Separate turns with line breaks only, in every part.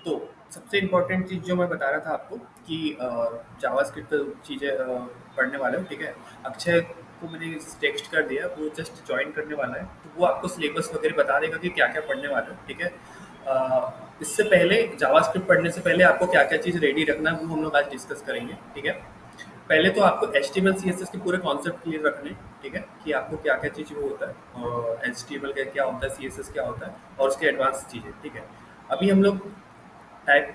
तो सबसे इम्पोर्टेंट चीज़ जो मैं बता रहा था आपको कि जावास्क्रिप्ट चीज़ें पढ़ने वाले हो, ठीक है। अक्षय को मैंने टेक्स्ट कर दिया, वो जस्ट ज्वाइन करने वाला है, तो वो आपको सिलेबस वगैरह बता देगा कि क्या क्या पढ़ने वाले हो, ठीक है। इससे पहले जावास्क्रिप्ट पढ़ने से पहले आपको क्या क्या चीज़ रेडी रखना है वो हम लोग आज डिस्कस करेंगे, ठीक है। पहले तो आपको HTML CSS के पूरे कॉन्सेप्ट क्लियर रखने, ठीक है, कि आपको क्या क्या चीज़ वो होता है और HTML का क्या होता है, CSS क्या होता है और उसके एडवांस चीज़ें, ठीक है। अभी हम लोग टाइप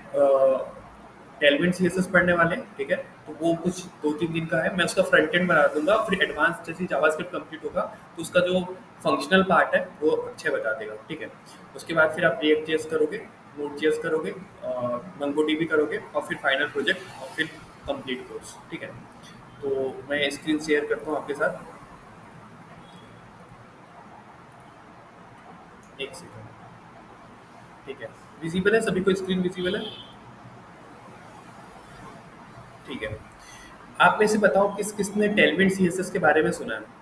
टेलविन CSS पढ़ने वाले हैं, ठीक है। तो वो कुछ 2-3 दिन का है, मैं उसका फ्रंट एंड बना दूंगा, फिर एडवांस जैसे जावास्क्रिप्ट कंप्लीट होगा तो उसका जो फंक्शनल पार्ट है वो अच्छे बता देगा, ठीक है। उसके बाद फिर आप React.js करोगे, Node.js करोगे, MongoDB करोगे और फिर फाइनल प्रोजेक्ट और फिर कंप्लीट कोर्स, ठीक है। तो मैं स्क्रीन शेयर करता हूँ आपके साथ, एक सेकंड, ठीक है। विजिबल है सभी को, स्क्रीन विजिबल है, ठीक है। आप में से बताओ किस किसने टेलविन CSS के बारे में सुना है।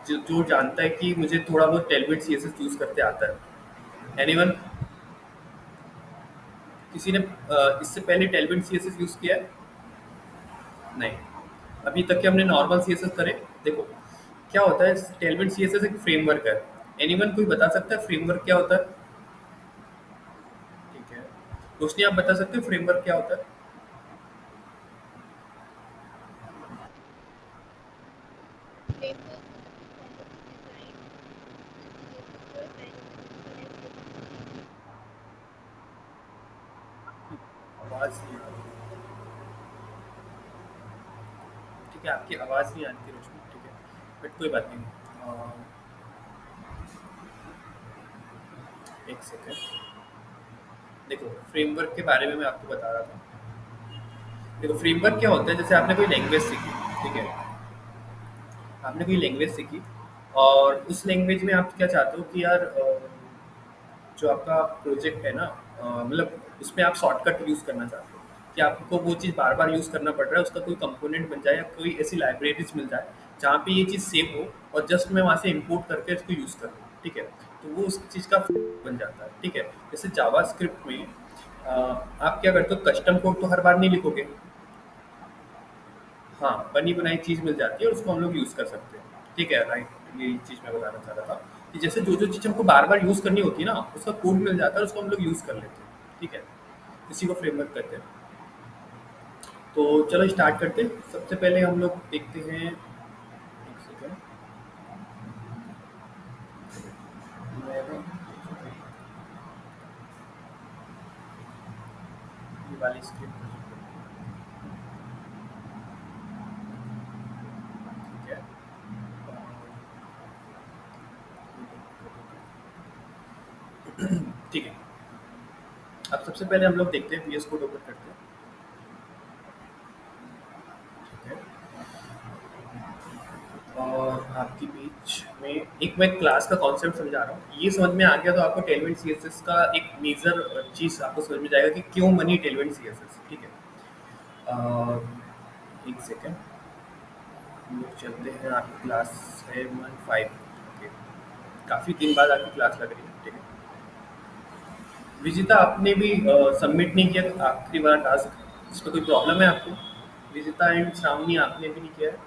जो जो जानता है कि मुझे थोड़ा बहुत टेलविन CSS यूज करते आता है, एनीवन, किसी ने इससे पहले टेलविन CSS यूज किया है? नहीं, अभी तक के हमने नॉर्मल CSS करे। देखो क्या होता है, टेलविन CSS एक फ्रेमवर्क है। एनीवन कोई बता सकता है फ्रेमवर्क क्या होता है? ठीक है, रोशनी आप बता सकते हो फ्रेमवर्क क्या होता है?
फ्रेमवर्क मतलब पहले तो डिजाइन सीएसएस को पहले तो डिजाइन सीएसएस बनाना पड़ता है।
आवाज नहीं आ रही, ठीक है, आपकी आवाज नहीं आती रोशनी, ठीक है, बट कोई बात नहीं। एक सेकंड, देखो फ्रेमवर्क के बारे में मैं आपको बता रहा था। देखो फ्रेमवर्क क्या होता है, जैसे आपने कोई लैंग्वेज सीखी, ठीक है, आपने कोई लैंग्वेज सीखी और उस लैंग्वेज में आप क्या चाहते हो कि यार जो आपका प्रोजेक्ट है ना, मतलब उसमें आप शॉर्टकट यूज़ करना चाहते हो कि आपको वो चीज़ बार बार यूज़ करना पड़ रहा है, उसका कोई कंपोनेंट बन जाए या कोई ऐसी लाइब्रेरीज मिल जाए जहाँ पे ये चीज़ सेव हो और जस्ट मैं वहाँ से इंपोर्ट करके इसको यूज़ करूँ, ठीक है। तो वो उस चीज़ का बन जाता है, ठीक है। जैसे जावा स्क्रिप्ट में आप क्या करते हो, कस्टम कोड तो हर बार नहीं लिखोगे, हाँ, बनी बनाई चीज़ मिल जाती है और उसको हम लोग यूज़ कर सकते हैं, ठीक है, राइट। यही चीज़ मैं बताना चाह रहा था कि जैसे जो जो चीज़ हमको बार बार यूज़ करनी होती है ना, उसका कोड मिल जाता है और उसको हम लोग यूज़ कर लेते हैं, ठीक है। इसी को फ्रेमवर्क कहते हैं। तो चलो स्टार्ट करते हैं। सबसे पहले हम लोग देखते हैं, एक सेकेंड, मैं ना ये वाली स्क्रिप्ट, ठीक है। ठीक है, अब सबसे पहले हम लोग देखते हैं, VS कोड ओपन करते हैं, ठीक है। और आपके बीच में एक मैं क्लास का कॉन्सेप्ट समझा रहा हूँ, ये समझ में आ गया तो आपको टेलविन CSS का एक मेजर चीज़ आपको समझ में जाएगा कि क्यों बनी टेलविन CSS, ठीक है। अ, एक सेकेंड, हम लोग चलते हैं, आपकी क्लास है 15, ओके, काफ़ी दिन बाद आपकी क्लास लग रही है, ठीक है। विजिता आपने भी सबमिट नहीं किया था आखिरी वाला टास्क, इस पर कोई प्रॉब्लम है आपको? विजिता एंड श्रावणी आपने भी नहीं किया है,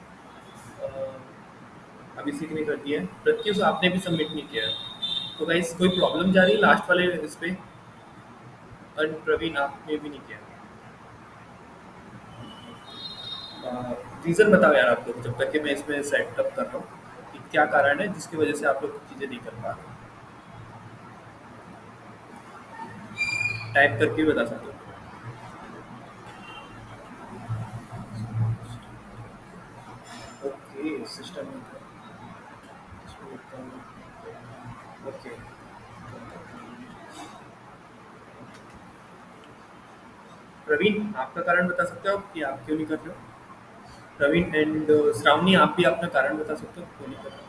अभिषेक ने कर दिया है, प्रत्युष आपने भी सबमिट नहीं किया है। तो गाइस कोई प्रॉब्लम जा रही है लास्ट वाले इस पे? और प्रवीण आपने भी नहीं किया। रीज़न बताओ यार आप लोग, जब तक कि मैं इसमें सेटअप कर रहा हूँ कि क्या कारण है जिसकी वजह से आप लोग चीज़ें नहीं कर पा रहे, टाइप करके भी बता सकते हो। ओके, सिस्टम में था, इसमें लिखता हूँ, ओके। प्रवीण आपका कारण बता सकते हो आप कि आप क्यों नहीं कर रहे हो? प्रवीण एंड श्रावणी आप भी अपना कारण बता सकते हो क्यों नहीं कर रहे हो?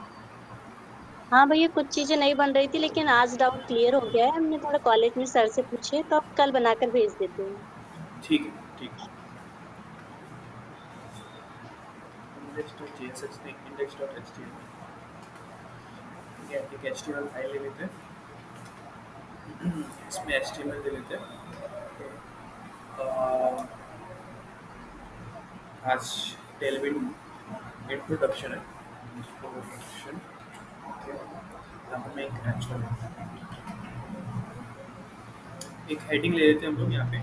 हाँ भैया, कुछ चीजें नहीं बन रही थी लेकिन आज डाउट क्लियर हो गया है। हमने थोड़ा कॉलेज में सर से पूछे तो अब कल बनाकर भेज देते हैं।
ठीक है, ठीक है। index.jsx नहीं, index.html, ठीक है, एक HTML फाइल ले लेते हैं, इसमें HTML दे लेते हैं। अ, आज टेलविन इंट्रोडक्शन है। इंट्रोडक्शन, यहाँ पे मैं एक एक हेडिंग ले लेते हैं हम लोग यहाँ पे।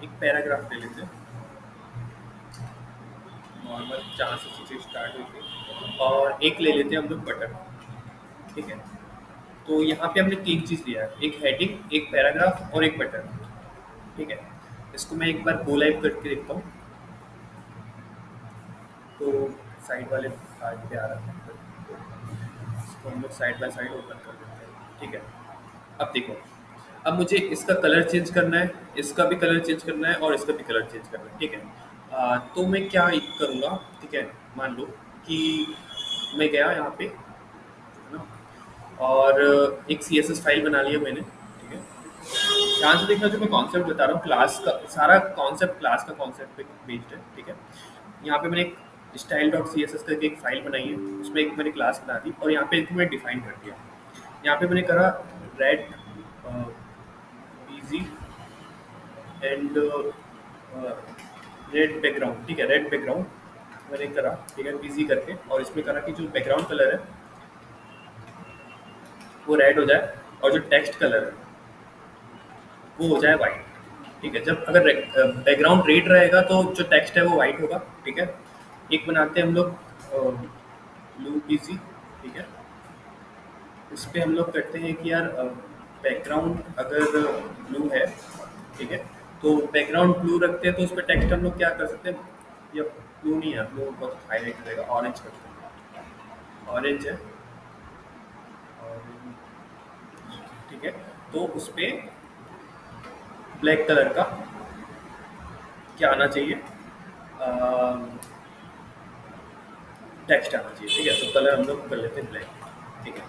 एक पैराग्राफ ले लेते हैं नॉर्मल, जहाँ से चीज़ें स्टार्ट हुई थी, और एक ले लेते हैं हम लोग बटन। ठीक है, तो यहाँ पे हमने तीन चीज़ लिया है, एक हेडिंग, एक पैराग्राफ और एक बटन। ठीक है, इसको मैं एक बार गो लाइव करके देखता हूँ। तो साइड वाले पार्ट पे आ रहा है, इसको हम लोग साइड बाय साइड ओपन कर देते हैं। ठीक है, अब देखो, अब मुझे इसका कलर चेंज करना है, इसका भी कलर चेंज करना है और इसका भी कलर चेंज करना है। ठीक है, तो मैं क्या करूँगा, ठीक है, मान लो कि मैं गया यहाँ पे, है ना, और एक CSS फाइल बना लिया मैंने। ठीक है, ध्यान से देखना, जो मैं कॉन्सेप्ट बता रहा हूँ क्लास का, सारा कॉन्सेप्ट क्लास का कॉन्सेप्ट पे बेस्ड है। ठीक है, यहाँ पे मैंने एक style dot C S S करके एक फाइल बनाई है, उसमें एक मैंने क्लास बना दी और यहाँ पे एक मैं डिफाइन कर दिया। यहाँ पे मैंने करा red busy and red background. ठीक है, रेड बैकग्राउंड मैंने करा, ठीक है, बिजी करके, और इसमें करा कि जो बैकग्राउंड कलर है वो रेड हो जाए और जो टेक्स्ट कलर है वो हो जाए वाइट। ठीक है, जब अगर बैकग्राउंड रेड रहेगा तो जो टेक्स्ट है वो वाइट होगा। ठीक है, एक बनाते हैं हम लोग ब्लू पीसी। ठीक है, इस पे हम लोग करते हैं कि यार बैकग्राउंड अगर ब्लू है, ठीक है, तो बैकग्राउंड ब्लू रखते हैं तो उस पर टेक्स्ट हम लोग क्या कर सकते हैं, या ब्लू नहीं है, ब्लू बहुत हाईलाइट करेगा, ऑरेंज करते हैं, ऑरेंज है, ऑरेंज। ठीक है, तो उस पर ब्लैक कलर का क्या आना चाहिए, टेक्स्ट आना चाहिए। ठीक है, तो कलर हम लोग कर लेते हैं ब्लैक। ठीक है,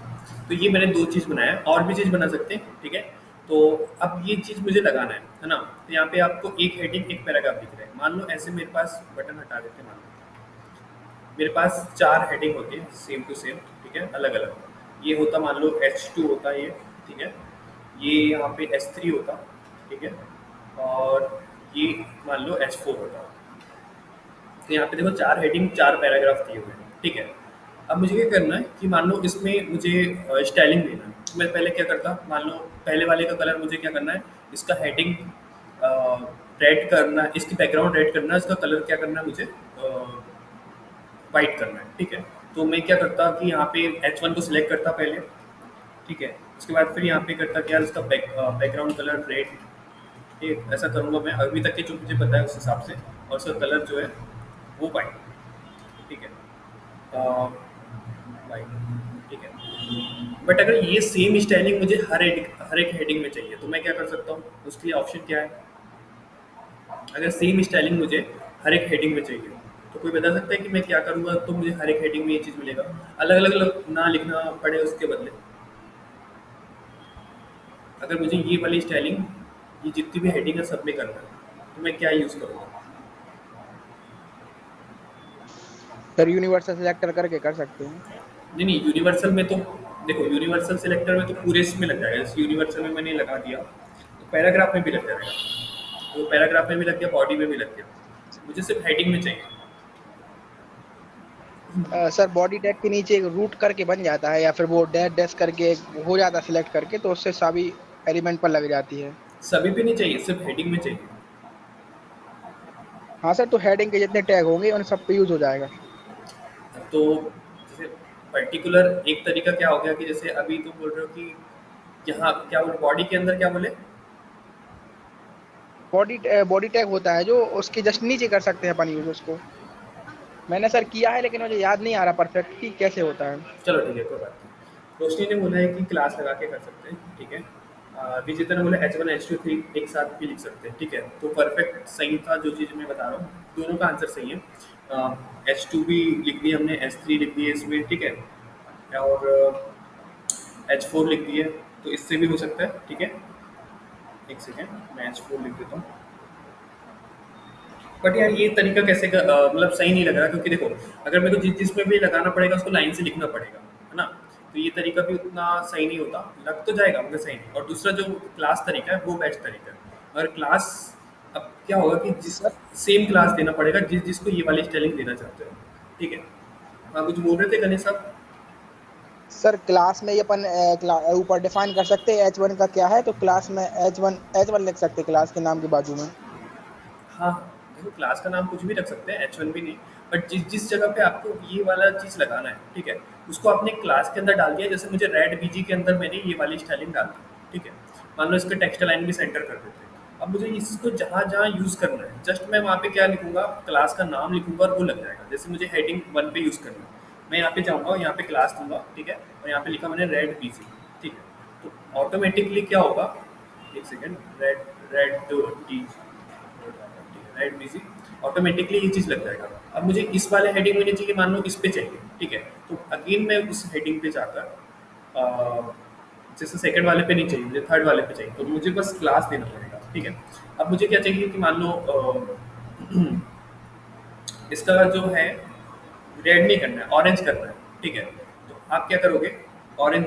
तो ये मैंने दो चीज़ बनाया, और भी चीज़ बना सकते हैं। ठीक है, तो अब ये चीज़ मुझे लगाना है ना, तो यहाँ पे आपको एक हेडिंग एक पैराग्राफ दिख रहा है। मान लो ऐसे मेरे पास, बटन हटा देते हैं, मान लो मेरे पास चार हेडिंग होती है सेम टू सेम। ठीक है, अलग अलग ये होता, मान लो H2 होता है ये। ठीक है, ये यहाँ पे S3 होता। ठीक है, और ये मान लो H4 होता। तो यहाँ पे देखो चार हेडिंग चार पैराग्राफ दिए हुए हैं। ठीक है, अब मुझे क्या करना है कि मान लो इसमें मुझे स्टाइलिंग देना है, तो मैं पहले क्या करता, मान लो पहले वाले का कलर मुझे क्या करना है, इसका हेडिंग रेड करना है, इसकी बैकग्राउंड रेड करना है, इसका कलर क्या करना है मुझे, वाइट करना है। ठीक है, तो मैं क्या करता कि यहाँ पे H1 को सिलेक्ट करता पहले। ठीक है, उसके बाद फिर यहाँ पे करता कि यार इसका बैकग्राउंड कलर रेड। ठीक, ऐसा करूँगा मैं अभी तक के जो मुझे पता है उस हिसाब से, और उसका कलर जो है वो वाइट। ठीक है, वाइट। ठीक है, बट अगर ये सेम स्टाइलिंग मुझे हर एक हेडिंग में चाहिए, तो मैं क्या कर सकता हूँ, उसके लिए ऑप्शन क्या है, अगर सेम स्टाइलिंग मुझे हर एक हेडिंग में चाहिए, तो कोई बता सकता है कि मैं क्या करूँगा तो मुझे हर एक हेडिंग में ये चीज़ मिलेगा, अलग अलग ना लिखना पड़े उसके बदले। अगर मुझे ये वाली स्टाइलिंग, ये जितनी भी हेडिंग है सब में करना है, तो मैं क्या यूज़ करूँगा।
सर यूनिवर्सल सिलेक्टर करके कर सकते हैं।
नहीं नहीं, यूनिवर्सल में तो देखो, यूनिवर्सल सिलेक्टर में तो पूरे इसमें लग जाएगा, जैसे यूनिवर्सल में मैंने लगा दिया तो पैराग्राफ में भी लग जाएगा, तो पैराग्राफ में भी लग गया, बॉडी में भी लग गया, मुझे सिर्फ हेडिंग में चाहिए।
सर बॉडी टैग के नीचे एक रूट करके बन जाता है, या फिर वो डैश डैश करके हो जाता है सिलेक्ट करके, तो उससे सभी एलिमेंट पर लग जाती है।
सभी पे नहीं चाहिए, सिर्फ हेडिंग में चाहिए।
हाँ सर, तो हेडिंग के जितने टैग होंगे उन सब पे यूज हो जाएगा।
तो जैसे पर्टिकुलर एक तरीका क्या हो गया कि जैसे अभी तुम बोल रहे हो कि यहाँ क्या बोले, बॉडी के अंदर क्या बोले,
बॉडी टैग होता है जो उसके जस्ट नीचे कर सकते हैं अपन यूज उसको। मैंने सर किया है, लेकिन मुझे याद नहीं आ रहा परफेक्ट कि कैसे होता है।
चलो ठीक है, कोई बात नहीं। रोशनी ने बोला है कि क्लास लगा के कर सकते हैं। ठीक है, विजेता ने बोला H1 H2 3 एक साथ भी लिख सकते हैं। ठीक है, तो परफेक्ट सही था जो चीज़ मैं बता रहा हूँ, दोनों का आंसर सही है। H2 भी लिख दिया हमने, S3 लिख दिए इसमें। ठीक है, और H4 लिख दिए, तो इससे भी हो सकता है। ठीक है, एक सेकेंड मैं H4 लिख देता हूँ। बट यार ये तरीका कैसे मतलब सही नहीं लग रहा, क्योंकि देखो अगर मेरे को जिस जिसमें भी लगाना पड़ेगा उसको लाइन से लिखना पड़ेगा, है ना, तो तो ये तरीका भी उतना सही नहीं होता, लग तो जाएगा मगर सही नहीं। और दूसरा जो क्लास तरीका है वो बेस्ट तरीका है। और क्लास अब क्या होगा कि जिस
सर
सेम क्लास देना पड़ेगा जिसको ये वाली स्टाइलिंग देना चाहते हो, ठीक है। हाँ, कुछ बोल रहे थे गणेश साहब?
सर क्लास में ये अपन ऊपर डिफाइन कर सकते हैं H1 का क्या है, तो क्लास में H1 लिख सकते हैं क्लास के नाम के बाजू में।
हाँ, देखो क्लास का नाम कुछ भी रख सकते हैं, H1 भी नहीं। बट जिस जिस जगह पे आपको ये वाला चीज़ लगाना है, ठीक है, उसको आपने क्लास के अंदर डाल दिया। जैसे मुझे रेड बीजी के अंदर मैंने ये वाली स्टाइलिंग डाल दी, ठीक है। मान लो इसका टेक्स्ट लाइन भी सेंटर कर देते हैं। अब मुझे इसको जहाँ जहाँ यूज़ करना है, जस्ट मैं वहाँ पे क्या लिखूंगा, क्लास का नाम लिखूंगा और वो लग जाएगा। जैसे मुझे हेडिंग 1 पे यूज़ करना है, मैं यहाँ पे जाऊँगा और यहाँ पे क्लास दूंगा, ठीक है, और यहाँ पे लिखा मैंने रेड बीजी, ठीक है। तो ऑटोमेटिकली क्या होगा, एक second, red red T right BC, automatically ये चीज़ लग जाएगा। अब मुझे इस वाले हेडिंग में नहीं चाहिए, मान लो इस पे चाहिए, ठीक है। तो अगेन मैं उस हेडिंग पे जाकर जैसे सेकंड वाले पे नहीं चाहिए मुझे, थर्ड वाले पे चाहिए, तो मुझे बस क्लास देना पड़ेगा, ठीक है। अब मुझे क्या चाहिए कि मान लो इसका जो है रेड नहीं करना है, ऑरेंज करना है, ठीक है। तो आप क्या करोगे, ऑरेंज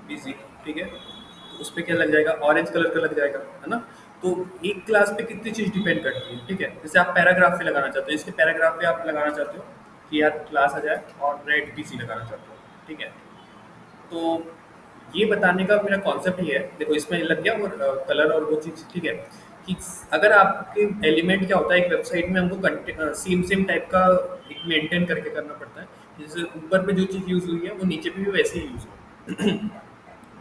बीसी, ठीक है। तो उस पे क्या लग जाएगा, ऑरेंज कलर का लग जाएगा, है ना। तो एक क्लास पे कितनी चीज़ डिपेंड करती है, ठीक है। जैसे आप पैराग्राफ पे लगाना चाहते हो, इसके पैराग्राफ पे आप लगाना चाहते हो कि यार क्लास आ जाए और रेड पीसी लगाना चाहते हो, ठीक है। तो ये बताने का मेरा कॉन्सेप्ट ये है, देखो इसमें लग गया और कलर और वो चीज़, ठीक है। कि अगर आपके एलिमेंट क्या होता है, एक वेबसाइट में हमको सेम सेम टाइप का एक मेंटेन करके करना पड़ता है। जैसे ऊपर पे जो चीज़ यूज़ हुई है वो नीचे पे भी वैसे ही यूज़ हो।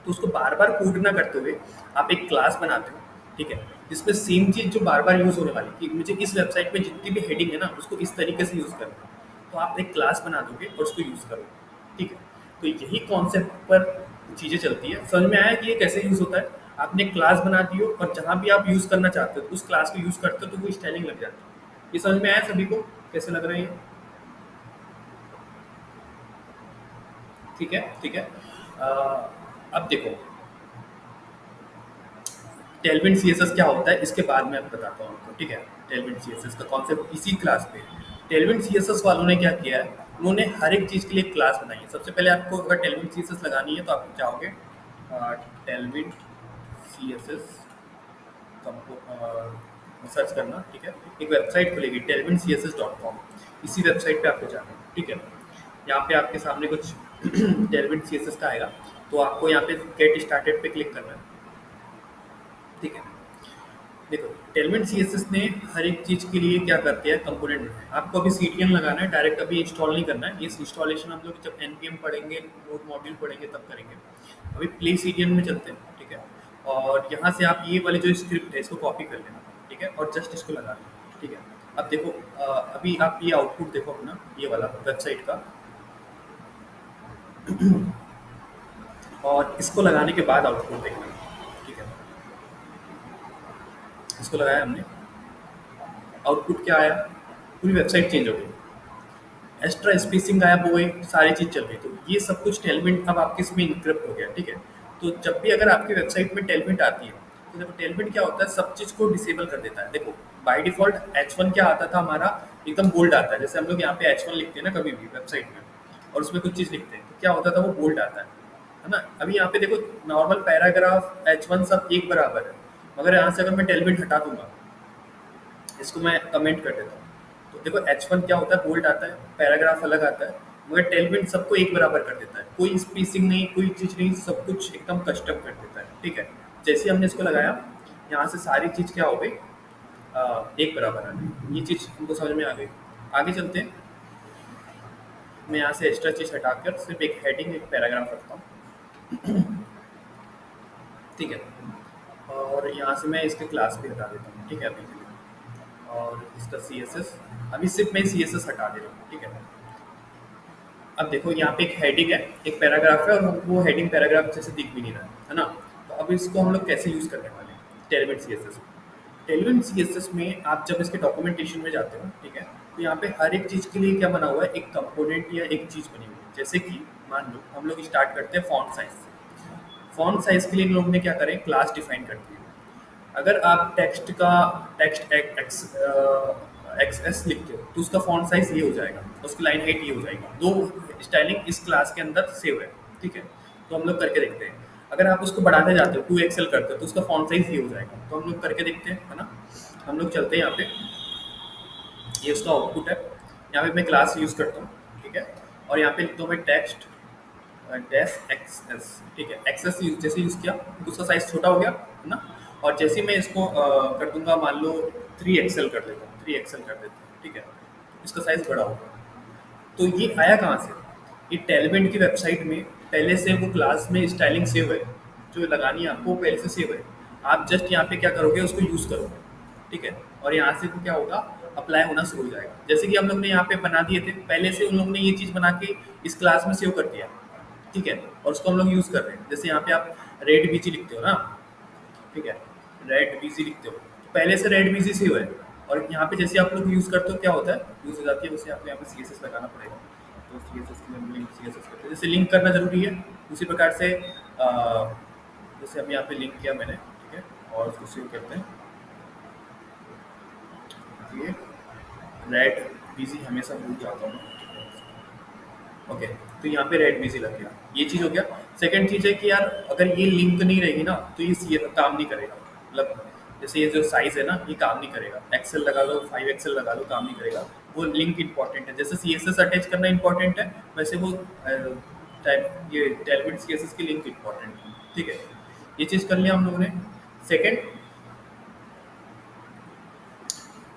तो उसको बार बार कोड ना करते हुए आप एक क्लास बनाते हो, ठीक है, जिसमें सेम चीज़ जो बार बार यूज़ होने वाली कि मुझे इस वेबसाइट में जितनी भी हेडिंग है ना उसको इस तरीके से यूज़ करना है, तो आप एक क्लास बना दोगे और उसको यूज़ करोगे, ठीक है। तो यही कॉन्सेप्ट पर चीज़ें चलती है। समझ में आया कि ये कैसे यूज़ होता है। आपने क्लास बना दी हो और जहाँ भी आप यूज़ करना चाहते हो उस क्लास को यूज़ करते हो तो वो स्टाइलिंग लग जाती है। ये समझ में आया सभी को, कैसे लग रहा है ये? ठीक है, ठीक है। अब देखो टेलविन सीएसएस क्या होता है, इसके बाद में अब बताता हूँ आपको, ठीक है। टेलविन सीएसएस का कॉन्सेप्ट इसी क्लास पे। टेलविन सीएसएस वालों ने क्या किया है, उन्होंने हर एक चीज़ के लिए क्लास बनाई है। सबसे पहले आपको अगर टेलविन सीएसएस लगानी है तो आप जाओगे टेलविन सीएसएस सर्च करना, ठीक है। एक वेबसाइट खुलेगी telvinCSS.com, इसी वेबसाइट पे आपको जाना है, ठीक है। यहाँ पे आपके सामने कुछ टेलविन सीएसएस का आएगा, तो आपको यहाँ पे गेट स्टार्टेड पे क्लिक करना है, ठीक है। देखो टेलमेंट सीएसएस ने हर एक चीज़ के लिए क्या करते हैं, कंपोनेंट में आपको अभी सीटीएन लगाना है, डायरेक्ट अभी इंस्टॉल नहीं करना है। इस इंस्टॉलेशन हम लोग जब एनपीएम पढ़ेंगे, नोड मॉड्यूल पढ़ेंगे तब करेंगे। अभी प्ले सीटीएन में चलते हैं, ठीक है। और यहाँ से आप ये वाली जो स्क्रिप्ट है इसको कॉपी कर लेना, ठीक है, और जस्ट इसको लगा लेना, ठीक है। अब देखो अभी आप ये आउटपुट देखो अपना, ये वाला वेबसाइट का, और इसको लगाने के बाद आउटपुट देखना, ठीक है। इसको लगाया हमने, आउटपुट क्या आया, पूरी वेबसाइट चेंज हो गई, एक्स्ट्रा स्पेसिंग गायब हो गई, सारी चीज़ चल गई। तो ये सब कुछ टेलविंट अब आपके इसमें इनक्रिप्ट हो गया, ठीक है। तो जब भी अगर आपकी वेबसाइट में टेलविंट आती है तो देखो टेलविंट क्या होता है, सब चीज़ को डिसेबल कर देता है। देखो बाय डिफ़ॉल्ट H1 क्या आता था हमारा, एकदम बोल्ड आता है। जैसे हम लोग यहाँ पे H1 लिखते हैं ना कभी भी वेबसाइट में, और उसमें कुछ चीज़ लिखते हैं तो क्या होता था, वो बोल्ड आता है ना। अभी यहाँ पे देखो नॉर्मल पैराग्राफ H1 सब एक बराबर है, मगर यहाँ से अगर मैं टेलविंट हटा दूंगा, इसको मैं कमेंट कर देता हूँ, तो देखो H1 क्या होता है, बोल्ड आता है, पैराग्राफ अलग आता है, मगर टेलविंट सबको एक बराबर कर देता है। कोई स्पेसिंग नहीं, कोई चीज़ नहीं, सब कुछ एकदम कस्टम कर देता है, ठीक है। जैसे हमने इसको लगाया, यहाँ से सारी चीज़ क्या हो गई, एक बराबर आ गई। ये चीज़ हमको समझ में आ गई। आगे चलते हैं। मैं यहाँ से एक्स्ट्रा चीज़ हटाकर सिर्फ एक हेडिंग, एक पैराग्राफ रखता हूँ, ठीक है। और यहाँ से मैं इसके क्लास भी हटा देता हूँ, ठीक है, अभी के लिए। और इसका सी एस एस, अभी सिर्फ मैं सी एस एस हटा दे रहा हूँ, ठीक है। अब देखो यहाँ पे एक हेडिंग है, एक पैराग्राफ है, और हमको वो हेडिंग पैराग्राफ जैसे दिख भी नहीं रहा है ना। तो अब इसको हम लोग कैसे यूज़ करने वाले हैं, टेलविंट सी एस एस में। टेलविंट सी एस एस में आप जब इसके डॉक्यूमेंटेशन में जाते हो, ठीक है, तो यहाँ पे हर एक चीज़ के लिए क्या बना हुआ है, एक कंपोनेंट या एक चीज़ बनी हुई है। जैसे कि मान लो हम लोग स्टार्ट करते हैं फॉन्ट साइज से। फॉन्ट साइज के लिए इन लोगों ने क्या करें, क्लास डिफाइन कर दी है। अगर आप टेक्स्ट एक्स एस लिखते हो तो उसका फॉन्ट साइज ये हो जाएगा, उसकी लाइन हाइट ये हो जाएगी। दो स्टाइलिंग इस क्लास के अंदर सेव है, ठीक है। तो हम लोग करके देखते हैं। अगर आप उसको बढ़ाते जाते हो 2 एक्सएल करते हो तो उसका फॉन्ट साइज ये हो जाएगा। तो हम लोग करके देखते हैं, है ना। हम लोग चलते हैं यहाँ पे, ये उसका आउटपुट है। यहाँ पे मैं क्लास यूज़ करता हूँ, ठीक है। और यहाँ पे लिखता हूँ मैं टेक्स्ट डैश एक्सेस, ठीक है। एक्सेस जैसे यूज़ किया तो उसका साइज़ छोटा हो गया, है ना। और जैसे ही मैं इसको कर दूंगा, मान लो 3 एक्सएल कर देता हूँ, 3 एक्सएल कर देता हूँ, ठीक है। इसका साइज़ बड़ा होगा। तो ये आया कहाँ से? ये टेलमेंट की वेबसाइट में पहले से वो क्लास में स्टाइलिंग सेव है, जो लगानी है आपको वो पहले से सेव है। आप जस्ट यहाँ पे क्या करोगे, उसको यूज़ करोगे, ठीक है। और यहाँ से तो क्या होगा, अप्लाई होना शुरू हो जाएगा। जैसे कि हम लोग ने यहाँ पे बना दिए थे पहले से, उन लोगों ने ये चीज़ बना के इस क्लास में सेव कर दिया, ठीक है। और उसको हम लोग यूज़ कर रहे हैं। जैसे यहाँ पे आप रेड बीजी लिखते हो ना, ठीक है, रेड बीजी लिखते हो तो पहले से रेड बीजी सेव है। और यहाँ पे जैसे आप लोग यूज़ करते हो क्या होता है, यूज़ हो जाती है, उसे आपको यहाँ पे सी एस एस लगाना पड़ेगा। तो सी एस एस के लिए हम लिंक सी एस एस करते हैं, जैसे लिंक करना जरूरी है। उसी प्रकार से जैसे अब यहाँ पे लिंक किया मैंने, ठीक है। और उसको सेव करते हैं, ये रेड बीजी हमेशा भूल जाता हूँ। ओके, तो यहाँ पे रेड बीजी लग गया, ये चीज़ हो गया। सेकंड चीज़ है कि यार अगर ये लिंक नहीं रहेगी ना तो ये काम नहीं करेगा। मतलब जैसे ये जो साइज़ है ना, ये काम नहीं करेगा। एक्सेल लगा लो, 5 एक्सेल लगा लो, काम नहीं करेगा। वो लिंक इंपॉर्टेंट है। जैसे सी एस एस अटैच करना इंपॉर्टेंट है, वैसे वो टाइप ये टेलमेंट सी एस एस की लिंक इंपॉर्टेंट है, ठीक है। ये चीज़ कर लिया हम लोगों ने। सेकेंड,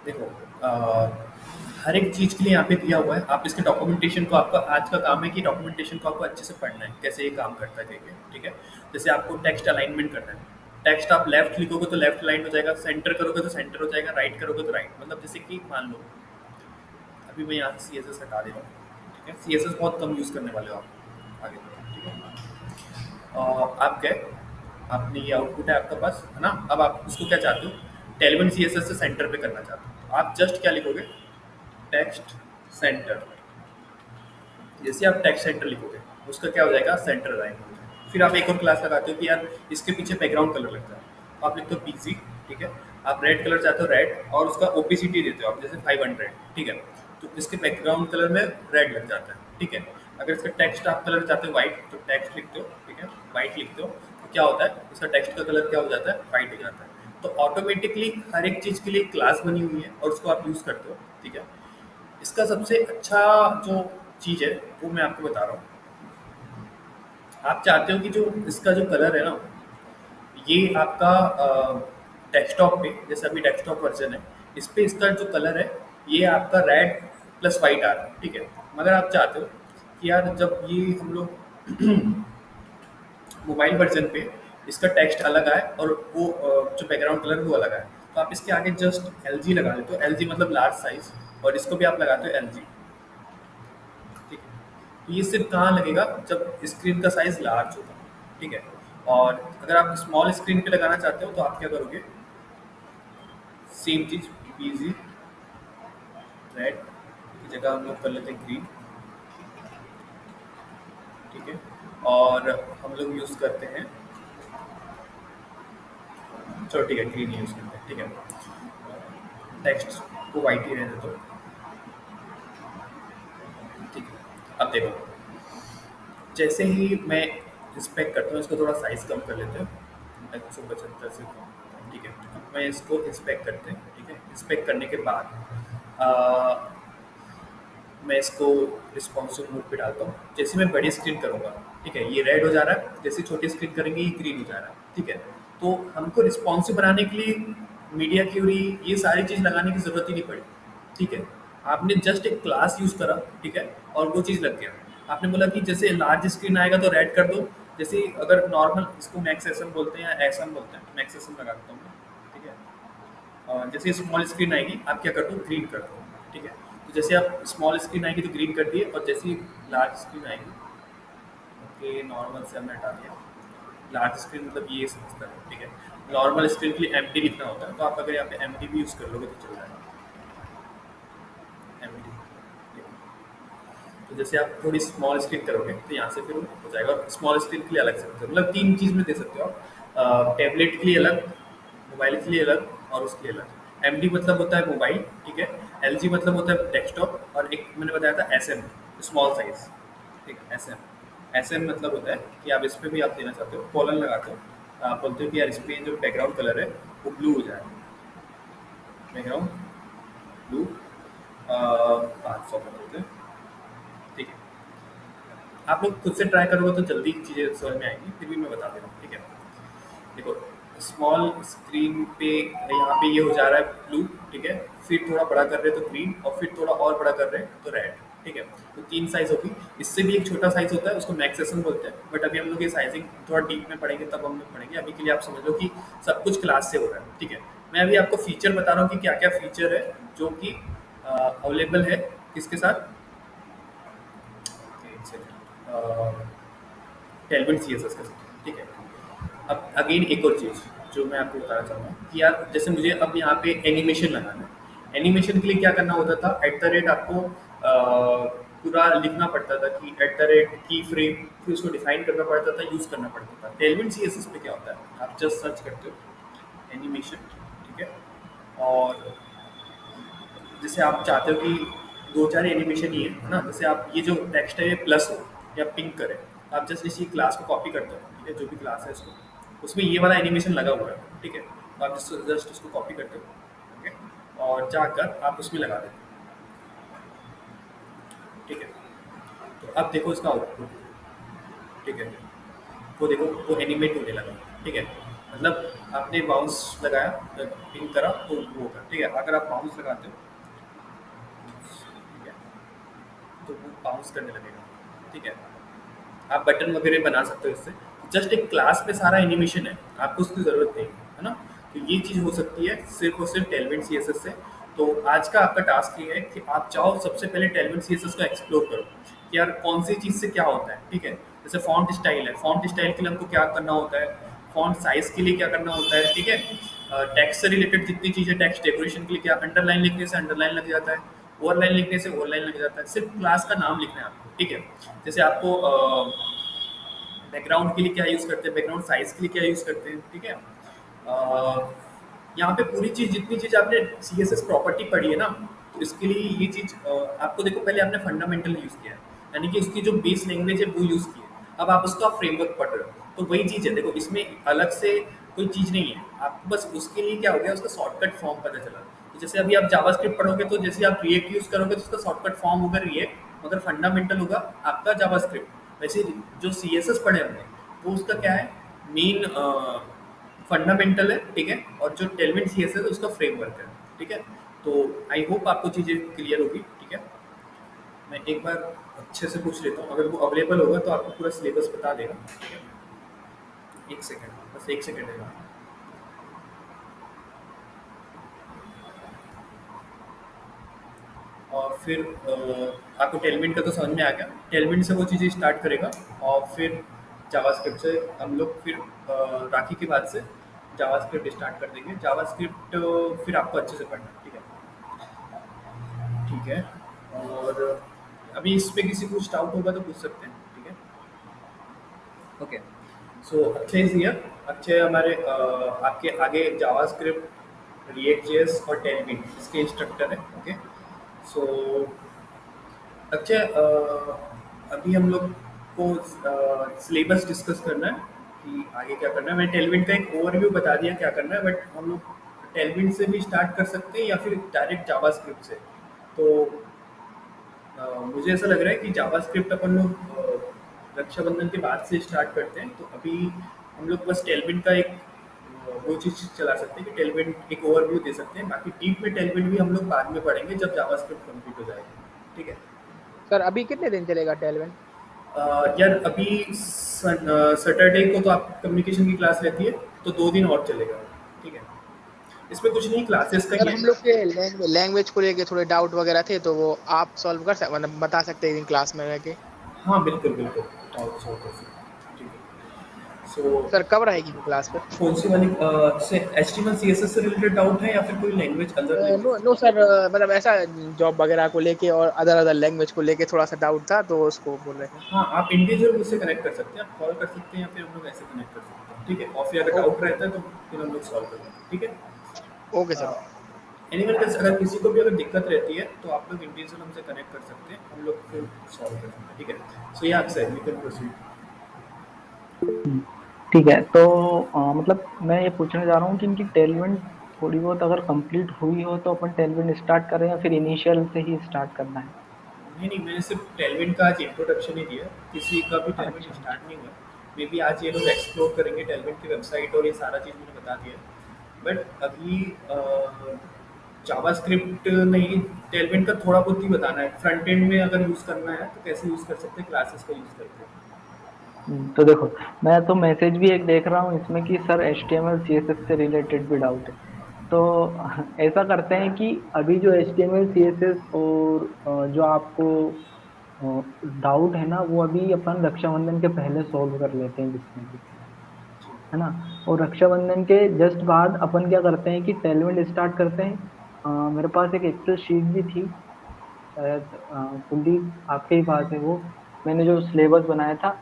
देखो हर एक चीज़ के लिए यहाँ पे दिया हुआ है। आप इसके डॉक्यूमेंटेशन को, आपका आज का काम है कि डॉक्यूमेंटेशन को आपको अच्छे से पढ़ना है, कैसे ये काम करता है, ठीक है। जैसे आपको टेक्स्ट अलाइनमेंट करना है, टेक्स्ट आप लेफ्ट लिखोगे तो लेफ्ट अलाइन हो जाएगा, सेंटर करोगे तो सेंटर हो जाएगा, राइट करोगे तो राइट। मतलब जैसे कि मान लो अभी मैं यहाँ से सी एस एस हटा दे रहा हूँ, ठीक है। सी एस एस बहुत कम यूज़ करने वाले हो आप आगे, ठीक है। आप गए, आपने ये आउटपुट है आपके पास, है ना। अब आप उसको क्या चाहते हो, टेलविन सी एस एस से सेंटर पे करना चाहते हो, तो आप जस्ट क्या लिखोगे, टेक्स्ट सेंटर। जैसे आप टेक्स्ट सेंटर लिखोगे उसका क्या हो जाएगा, सेंटर अलाइन हो जाएगा। फिर आप एक और क्लास लगाते हो कि यार इसके पीछे बैकग्राउंड कलर लगता है, तो आप लिखते हो बीजी, ठीक है। आप रेड कलर चाहते हो, रेड, और उसका ओपेसिटी देते हो आप, जैसे 500, ठीक है। तो इसके बैकग्राउंड कलर में रेड लग जाता है, ठीक है। अगर इसका टेक्स्ट आप कलर चाहते हो वाइट, तो टेक्स्ट लिखते हो, ठीक है, वाइट लिखते हो, तो क्या होता है, इसका टेक्स्ट का कलर क्या हो जाता है, वाइट हो जाता है। तो ऑटोमेटिकली हर एक चीज़ के लिए क्लास बनी हुई है और उसको आप यूज़ करते हो, ठीक है। इसका सबसे अच्छा जो चीज़ है वो मैं आपको बता रहा हूँ। आप चाहते हो कि जो इसका जो कलर है ना, ये आपका डेस्कटॉप पे, जैसे अभी डेस्कटॉप वर्जन है, इस पे इसका जो कलर है ये आपका रेड प्लस वाइट आ रहा है, ठीक है। मगर आप चाहते हो कि यार जब ये हम लोग मोबाइल वर्जन पे इसका टेक्स्ट अलग आए और वो जो बैकग्राउंड कलर वो अलग आए, तो आप इसके आगे जस्ट एल जी लगा देते हो, एल जी मतलब लार्ज साइज, और इसको भी आप लगाते हो एल जी, ठीक है। तो ये सिर्फ कहाँ लगेगा, जब स्क्रीन का साइज लार्ज होगा, ठीक है। और अगर आप स्मॉल स्क्रीन पे लगाना चाहते हो तो आप क्या करोगे, सेम चीज, पीजी रेड की जगह हम लोग कर लेते हैं ग्रीन, ठीक है। और हम लोग यूज़ करते हैं, चलो ठीक है, ग्रीन यूज़ करते हैं, ठीक है। टेक्स्ट को वाइट ही रहने दो, ठीक है। अब देखो, जैसे ही मैं इंस्पेक्ट करता हूँ, इसको थोड़ा साइज़ कम कर लेते हैं, 175 से कम, ठीक है। अब मैं इसको इंस्पेक्ट करते हैं, ठीक है। इंस्पेक्ट करने के बाद मैं इसको रिस्पॉन्सिव मोड पे डालता हूँ। जैसे मैं बड़ी स्क्रीन करूँगा, ठीक है, ये रेड हो जा रहा है, जैसे छोटी स्क्रीन करेंगे ये ग्रीन हो जा रहा है, ठीक है। तो हमको रिस्पॉन्सिव बनाने के लिए मीडिया क्यूरी ये सारी चीज़ लगाने की ज़रूरत ही नहीं पड़ी, ठीक है। आपने जस्ट एक क्लास यूज़ करा, ठीक है, और वो चीज़ लग गया। आपने बोला कि जैसे लार्ज स्क्रीन आएगा तो रेड कर दो, जैसे अगर नॉर्मल इसको मैक्स एसएम बोलते हैं या एसएम बोलते हैं, मैक्स एसएम लगा देता हूँ मैं, ठीक है। और जैसे स्मॉल स्क्रीन आएगी आप क्या कर दो, ग्रीन कर दो, ठीक है। तो जैसे आप स्मॉल स्क्रीन आएगी तो ग्रीन कर दिए, और जैसे लार्ज स्क्रीन आएगी, ओके, नॉर्मल से हमने हटा दिया। लार्ज स्क्रीन मतलब ये समझता है, ठीक है। नॉर्मल स्क्रीन के लिए एम लिखना होता है, तो आप अगर यहाँ पे एम भी यूज़ कर लोगे तो चल जाएगा, एम। तो जैसे आप थोड़ी स्मॉल स्क्रीन करोगे तो यहाँ से फिर हो जाएगा। और स्मॉल स्क्रीन के लिए अलग से मतलब 3 चीज़ में दे सकते हो आप, टैबलेट के लिए अलग, मोबाइल के लिए अलग, और उसके लिए अलग। एम मतलब होता है मोबाइल, ठीक है। एल मतलब होता है डेस्कटॉप, और एक मैंने बताया था एस एम, स्मॉल साइज, ठीक है। एस एम मतलब होता है कि आप इस पे भी आप देना चाहते हो, कॉलन लगाते हो, आप बोलते हो कि यार इस पे जो बैकग्राउंड कलर है वो ब्लू हो जाए, बैकग्राउंड ब्लू 500 कर देते हैं, ठीक है। आप लोग खुद से ट्राई करोगे तो जल्दी चीज़ें समझ में आएंगी, फिर भी मैं बता दे रहा हूँ, ठीक है। देखो, स्मॉल स्क्रीन पे यहाँ पे ये हो जा रहा है ब्लू, ठीक है। फिर थोड़ा बड़ा कर रहे हैं तो ग्रीन, और फिर थोड़ा और बड़ा कर रहे हैं तो रेड, ठीक है। तो 3 साइज़ होगी। इससे भी एक छोटा साइज़ होता है, उसको मैक्सेशन बोलते हैं, बट अभी हम लोग ये साइजिंग थोड़ा डीप में पढ़ेंगे तब हम लोग पढ़ेंगे। अभी के लिए आप समझ लो कि सब कुछ क्लास से हो रहा है, ठीक है। मैं अभी आपको फीचर बता रहा हूँ कि क्या-क्या फीचर है जो कि अवेलेबल है किसके साथ, एक सेकंड, टेलविन सीएसएस के साथ, ठीक है। अब अगेन एक और चीज़ जो मैं आपको बताना चाहूँगा कि यार जैसे मुझे अब यहाँ पे एनिमेशन लगाना है। एनिमेशन के लिए क्या करना होता था, एट द रेट आपको पूरा लिखना पड़ता था कि एट द रेट की फ्रेम, फिर उसको डिफाइन करना पड़ता था, यूज़ करना पड़ता था। टेलविन सीएसएस पे क्या होता है, आप जस्ट सर्च करते हो एनिमेशन, ठीक है। और जैसे आप चाहते हो कि 2-4 एनिमेशन ही है ना, जैसे आप ये जो टेक्स्ट है ये प्लस हो या पिंक करे, आप जस्ट इसी क्लास को कॉपी करते हो, ठीक है, जो भी क्लास है इसको, उसमें ये वाला एनिमेशन लगा हुआ है, ठीक है। तो आप जस्ट उसको कॉपी करते हो, ओके, और जाकर आप उसमें लगा देते हो, ठीक है। तो अब देखो इसका आउटपुट, ठीक है। वो देखो वो एनिमेट होने लगा, ठीक है। मतलब आपने बाउंस लगाया, पिंक करा तो वो होगा, ठीक है। अगर आप बाउंस लगाते हो, ठीक है, तो वो बाउंस करने लगेगा, ठीक है। आप बटन वगैरह बना सकते हो इससे। जस्ट एक क्लास में सारा एनिमेशन है, आपको उसकी ज़रूरत नहीं है ना। तो ये चीज़ हो सकती है सिर्फ और सिर्फ टेलविन सीएसएस से। तो आज का आपका टास्क ये है कि आप चाहो सबसे पहले टेलविन सीएसएस को एक्सप्लोर करो कि यार कौन सी चीज़ से क्या होता है, ठीक है। जैसे फॉन्ट स्टाइल है, फॉन्ट स्टाइल के लिए हमको क्या करना होता है, फॉन्ट साइज़ के लिए क्या करना होता है, ठीक है। टेक्स्ट से रिलेटेड जितनी चीज़ें, टेक्स्ट डेकोरेशन के लिए क्या, अंडरलाइन लिखने से अंडरलाइन लग जाता है, ओवरलाइन लिखने से ओवरलाइन लग जाता है। सिर्फ क्लास का नाम लिखना है आपको, ठीक है। जैसे आपको बैकग्राउंड के लिए क्या यूज़ करते हैं, बैकग्राउंड साइज़ के लिए क्या यूज़ करते हैं, ठीक है। यहाँ पे पूरी चीज़, जितनी चीज़ आपने सीएसएस प्रॉपर्टी पढ़ी है ना, तो इसके लिए ये चीज़ आपको देखो, पहले आपने फंडामेंटल यूज़ किया है, यानी कि उसकी जो बेस लैंग्वेज है वो यूज़ की है। अब आप उसका फ्रेमवर्क पढ़ रहे हो, तो वही चीज़ है। देखो इसमें अलग से कोई चीज़ नहीं है, आपको बस उसके लिए क्या हो गया, उसका शॉर्टकट फॉर्म पता चला। तो जैसे अभी आप जावास्क्रिप्ट पढ़ोगे तो जैसे आप रिएक्ट यूज़ करोगे तो उसका शॉर्टकट फॉर्म होगा रिएक्ट, मगर फंडामेंटल होगा आपका जावास्क्रिप्ट। वैसे जो सीएसएस पढ़े हमने, वो उसका क्या है, मेन फंडामेंटल है, ठीक है। और जो टेलविन सीएसएस है उसका फ्रेमवर्क है, ठीक है। तो आई होप आपको चीज़ें क्लियर होगी, ठीक है। मैं एक बार अच्छे से पूछ लेता हूँ, अगर वो अवेलेबल होगा तो आपको पूरा सिलेबस बता देगा, ठीक है। एक सेकेंड, बस एक सेकेंड है। और फिर आपको टेलविन का तो समझ में आ गया, टेलविन से वो चीज़ें स्टार्ट करेगा, और फिर जावास्क्रिप्ट से हम लोग फिर राखी के बाद से जावास्क्रिप्ट स्टार्ट कर देंगे। जावास्क्रिप्ट फिर आपको अच्छे से पढ़ना है, ठीक है, ठीक है। और अभी इस पे किसी को कुछ डाउट होगा तो पूछ सकते हैं, ठीक है। Okay, so Akshay is here. Akshay हमारे आपके आगे जावास्क्रिप्ट, रिएक्ट जेएस और टेलविन इसके इंस्ट्रक्टर है, ओके। सो अच्छा, अभी हम लोग को सिलेबस डिस्कस करना है कि आगे क्या करना है। मैंने टेलविन का एक ओवरव्यू बता दिया क्या करना है, बट हम लोग टेलविन से भी स्टार्ट कर सकते हैं या फिर डायरेक्ट जावास्क्रिप्ट से। तो मुझे ऐसा लग रहा है कि जावास्क्रिप्ट अपन लोग रक्षाबंधन के बाद से स्टार्ट करते हैं। तो अभी हम लोग बस टेलविन का एक वो चीज़ चला सकते हैं कि टेलविन एक ओवरव्यू दे सकते हैं। बाकी डीप में टेलविन भी हम लोग बाद में पढ़ेंगे जब जावास्क्रिप्ट कंप्लीट हो जाएगा, ठीक है।
सर अभी कितने दिन चलेगा टेलविन?
यार अभी सैटरडे को तो आप कम्युनिकेशन की क्लास रहती है, तो 2 दिन और चलेगा, ठीक है। इसमें कुछ नहीं, क्लासेस का
सर
ही
हम
है।
लोग के लैंग्वेज को लेके थोड़े डाउट वगैरह थे, तो वो आप सॉल्व कर सकते, मतलब बता सकते हैं क्लास में रह के?
हाँ बिल्कुल बिल्कुल, और सॉल्व कर सकते हैं, ठीक है। सो
सर कब रहेगी वो क्लास फिर?
कौन सी वाली, से HTML CSS से रिलेटेड डाउट है या फिर कोई language, other
no
language?
No sir, मतलब ऐसा जॉब वगैरह को लेके और अदर अदर लैंग्वेज को लेके थोड़ा सा डाउट था, तो उसको बोल रहे थे।
हाँ, आप इंडिविजुअल मुझसे कनेक्ट कर सकते हैं, आप कॉल कर सकते हैं या फिर हम लोग ऐसे कनेक्ट कर सकते हैं, ठीक है। और फिर अगर
ओके
डाउट रहता है तो फिर हम लोग सॉल्व करेंगे, ठीक है।
Okay sir.
एनीवन अगर किसी को भी अगर दिक्कत रहती है तो आप लोग इंडिविजुअल हमसे कनेक्ट कर सकते हैं, हम लोग फिर सॉल्व कर सकते हैं, ठीक है। सो या अक्षय यू कैन प्रोसीड।
हम्म, ठीक है। तो मतलब मैं ये पूछना चाह रहा हूँ कि इनकी टेलमेंट थोड़ी बहुत अगर कंप्लीट हुई हो तो अपन टेलमेंट स्टार्ट करें या फिर इनिशियल से ही स्टार्ट करना है?
नहीं नहीं, मैंने सिर्फ टेलविन का आज इंट्रोडक्शन ही दिया, किसी का भी टेलविन
अच्छा अच्छा।
स्टार्ट नहीं हुआ। मे बी आज ये लोग एक्सप्लोर करेंगे टेलविन की वेबसाइट और ये सारा चीज़ मैंने बता दिया। बट अभी जावास्क्रिप्ट नहीं, टेलविन का थोड़ा बहुत ही बताना है। फ्रंट एंड में अगर यूज़ करना है तो कैसे यूज़ कर सकते हैं, क्लासेस का यूज़ करके।
तो देखो, मैं तो मैसेज भी एक देख रहा हूँ इसमें कि सर HTML CSS से रिलेटेड भी डाउट है। तो ऐसा करते हैं कि अभी जो HTML CSS और जो आपको डाउट है ना, वो अभी अपन रक्षाबंधन के पहले सॉल्व कर लेते हैं जितने भी, है ना। और रक्षाबंधन के जस्ट बाद अपन क्या करते हैं कि टेलमेंट स्टार्ट करते हैं। मेरे पास एक एक्सेल शीट भी थी, शायद कुलदीप आपके ही पास है वो, मैंने जो सिलेबस बनाया था।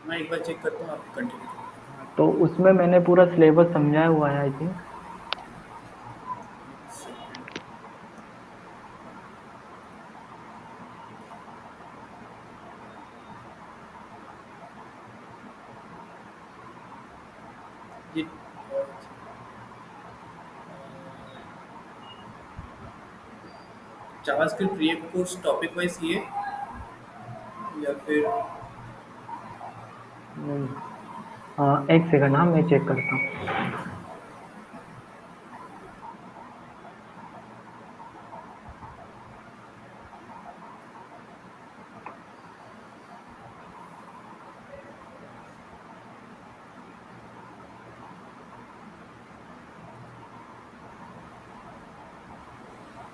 मैं एक बार चेक करता हूँ, आप कंटिन्यू करो।
तो उसमें मैंने पूरा सिलेबस समझाया हुआ है आई थिंक।
ये JavaScript react course topic wise ये, या फिर
नहीं, एक सेकंड, हाँ मैं चेक करता हूँ।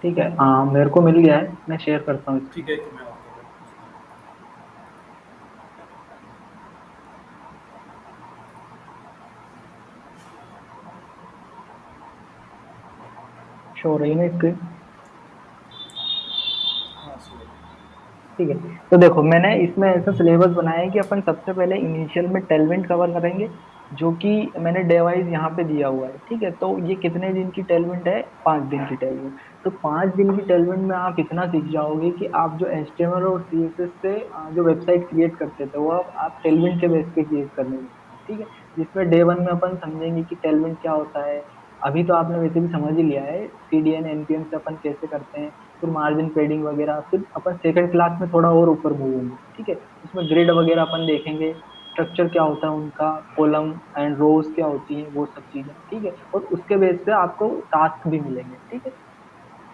ठीक है, मेरे को मिल गया है, मैं शेयर करता हूँ
ठीक
स्क्रीन।
है कि मैं आपको
शो हो रही है ना स्क्रीन?
हाँ सॉरी।
ठीक है। तो देखो, मैंने इसमें ऐसा सिलेबस बनाया है कि अपन सबसे पहले इनिशियल में टेलमेंट कवर करेंगे, जो कि मैंने डे वाइज यहाँ पे दिया हुआ है। ठीक है, तो ये कितने दिन की टेलमेंट है? 5 दिन की टेलमेंट। तो 5 दिन की टेलमेंट में आप इतना सीख जाओगे कि आप जो HTML और CSS से जो वेबसाइट क्रिएट करते थे वो अब आप टेलमेंट के बेस पे क्रिएट करने लगोगे। ठीक है, जिसमें डे 1 में अपन समझेंगे कि टेलमेंट क्या होता है। अभी तो आपने वैसे भी समझ ही लिया है, CDN NPM से अपन कैसे करते हैं, फिर मार्जिन पेडिंग वगैरह, फिर अपन सेकंड क्लास में थोड़ा और ऊपर मूव होंगे। ठीक है, उसमें ग्रिड वगैरह अपन देखेंगे, स्ट्रक्चर क्या होता है उनका, कॉलम एंड रोज क्या होती है, वो सब चीजें। ठीक है, और उसके बेस पे आपको टास्क भी मिलेंगे। ठीक है,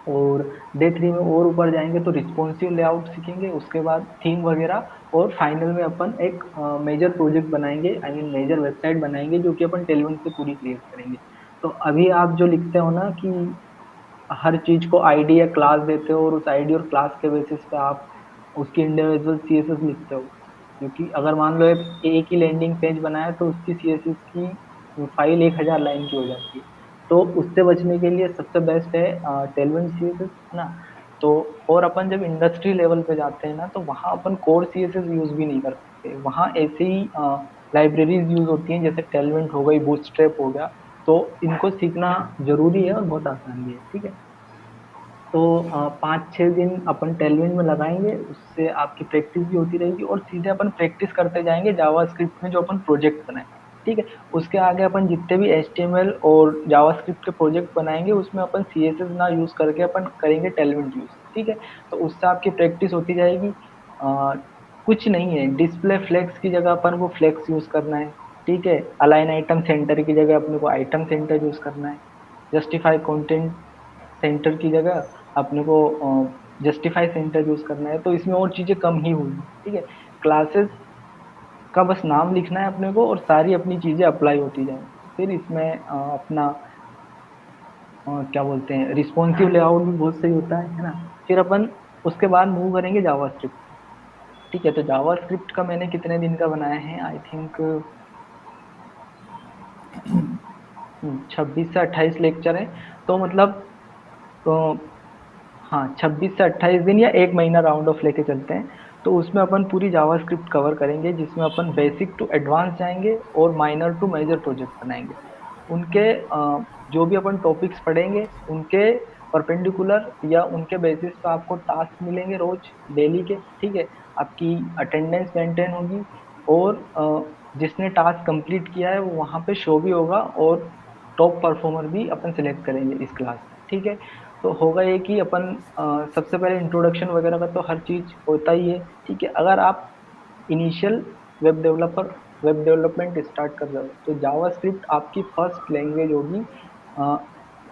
और डे 3 में और ऊपर जाएंगे तो रिस्पॉन्सिव लेआउट सीखेंगे, उसके बाद थीम वगैरह, और फाइनल में अपन एक मेजर प्रोजेक्ट बनाएंगे, आई मीन मेजर वेबसाइट बनाएंगे, जो कि अपन टेलमेंट से पूरी क्रिएट करेंगे। तो अभी आप जो लिखते हो ना कि हर चीज को आईडी या क्लास देते हो और उस आईडी और क्लास के बेसिस पे आप उसकी इंडिविजुअल CSS लिखते हो, क्योंकि अगर मान लो एक ही लैंडिंग पेज बनाया तो उसकी CSS की फाइल 1,000 लाइन की हो जाती है। तो उससे बचने के लिए सबसे बेस्ट है टेलविन CSS, है ना। तो और अपन जब इंडस्ट्री लेवल पे जाते हैं ना, तो वहाँ अपन कोर CSS यूज भी नहीं कर सकते, वहाँ ऐसे ही लाइब्रेरीज यूज होती हैं, जैसे टेलविंट हो गई, बूटस्ट्रैप हो गया। तो इनको सीखना जरूरी है और बहुत आसान भी है। ठीक है, तो 5-6 दिन अपन टेलविन में लगाएंगे, उससे आपकी प्रैक्टिस भी होती रहेगी और सीधे अपन प्रैक्टिस करते जाएंगे जावास्क्रिप्ट में जो अपन प्रोजेक्ट बनाए। ठीक है, उसके आगे अपन जितने भी HTML और जावास्क्रिप्ट के प्रोजेक्ट बनाएंगे उसमें अपन CSS ना यूज करके अपन करेंगे टेलविन यूज। ठीक है, तो उससे आपकी प्रैक्टिस होती जाएगी। आ, कुछ नहीं है, डिस्प्ले फ्लेक्स की जगह अपन को फ्लेक्स यूज करना है। ठीक है, अलाइन आइटम सेंटर की जगह अपने को आइटम सेंटर यूज करना है। जस्टिफाई कंटेंट सेंटर की जगह अपने को जस्टिफाई सेंटर यूज करना है। तो इसमें और चीजें कम ही हुई। ठीक है, क्लासेस का बस नाम लिखना है अपने को और सारी अपनी चीजें अप्लाई होती जाएंगी। फिर इसमें अपना क्या बोलते हैं, रिस्पॉन्सिव लेआउट भी बहुत सही होता है ना। फिर अपन उसके बाद मूव करेंगे जावास्क्रिप्ट। ठीक है, तो जावास्क्रिप्ट का मैंने कितने दिन का बनाया है, आई थिंक 26 से 28 लेक्चर है। तो मतलब तो हाँ, 26 से 28 दिन या 1 महीना राउंड ऑफ लेके चलते हैं। तो उसमें अपन पूरी जावास्क्रिप्ट कवर करेंगे, जिसमें अपन बेसिक टू एडवांस जाएंगे और माइनर टू मेजर प्रोजेक्ट बनाएंगे। उनके जो भी अपन टॉपिक्स पढ़ेंगे उनके परपेंडिकुलर या उनके बेसिस पे आपको टास्क मिलेंगे रोज डेली के, ठीक है। आपकी अटेंडेंस मेंटेन होगी और जिसने टास्क कंप्लीट किया है वो वहाँ पे शो भी होगा, और टॉप परफॉर्मर भी अपन सिलेक्ट करेंगे इस क्लास में, ठीक है। तो होगा ये कि अपन सबसे पहले इंट्रोडक्शन वगैरह का तो हर चीज होता ही है, ठीक है। अगर आप initial web developer web development start कर रहे हो तो जावास्क्रिप्ट आपकी फर्स्ट लैंग्वेज होगी, अ,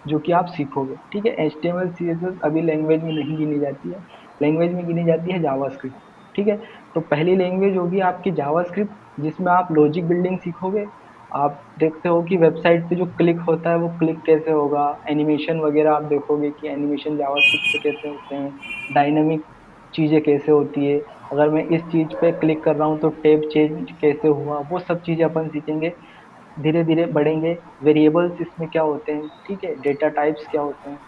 जो कि आप सीखोगे, ठीक है। HTML CSS अभी लैंग्वेज में नहीं गिनी जाती है, लैंग्वेज में गिनी जाती है जावास्क्रिप्ट, ठीक है। तो पहली लैंग्वेज होगी आपकी जावास्क्रिप्ट, जिसमें आप लॉजिक बिल्डिंग सीखोगे। आप देखते हो कि वेबसाइट पे जो क्लिक होता है वो क्लिक कैसे होगा, एनिमेशन वगैरह आप देखोगे कि एनिमेशन जावास्क्रिप्ट पे कैसे होते हैं, डायनामिक चीजें कैसे होती है, अगर मैं इस चीज पे क्लिक कर रहा हूँ तो टैब चेंज कैसे हुआ, वो सब चीजें अपन सीखेंगे। धीरे धीरे बढ़ेंगे, वेरिएबल्स इसमें क्या होते हैं, ठीक है, डेटा टाइप्स क्या होते हैं,